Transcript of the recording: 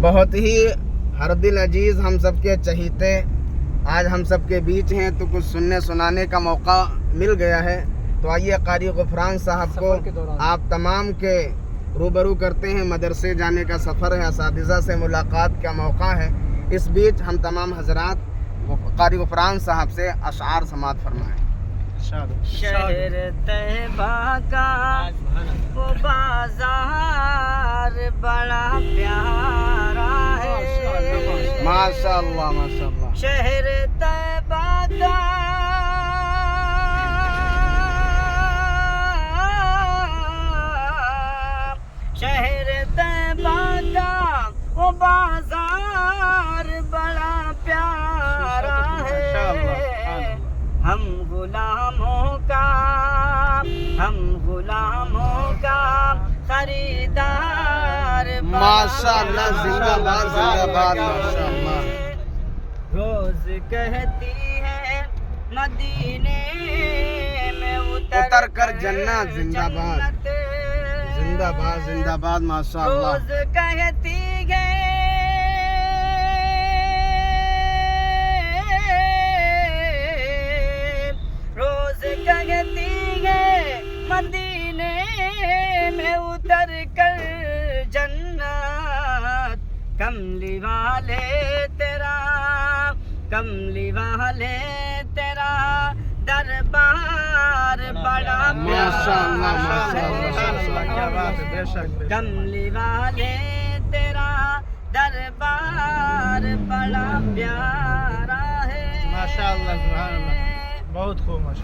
بہت ہی ہر دل عزیز ہم سب کے چہیتے آج ہم سب کے بیچ ہیں، تو کچھ سننے سنانے کا موقع مل گیا ہے۔ تو آئیے قاری غفران صاحب کو آپ تمام کے روبرو کرتے ہیں۔ مدرسے جانے کا سفر ہے، اساتذہ سے ملاقات کا موقع ہے۔ اس بیچ ہم تمام حضرات قاری غفران صاحب سے اشعار سماعت فرمائیں۔ شہر طیبہ کا وہ بازار بڑا پیارا ہے، ماشاء اللہ ماشاء اللہ۔ شہر طیبہ کا شہر طیبہ کا وہ بازار بڑا پیارا ہے۔ ہم غلاموں کا خریدار ماشاء اللہ، زندہ باد زندہ باد، ماشاء اللہ۔ روز کہتی ہے مدینے میں اتر کر جنت، زندہ باد زندہ باد زندہ باد، ماشاء اللہ۔ روز کہتی ہے مدینے میں اتر کر جنت، کملی والے تیرا دربار بڑا ماشاء اللہ ماشاء اللہ، کملی والے تیرا دربار بڑا پیارا ہے۔ ماشاء اللہ، سبحان اللہ، بہت خوب، ماشاء اللہ۔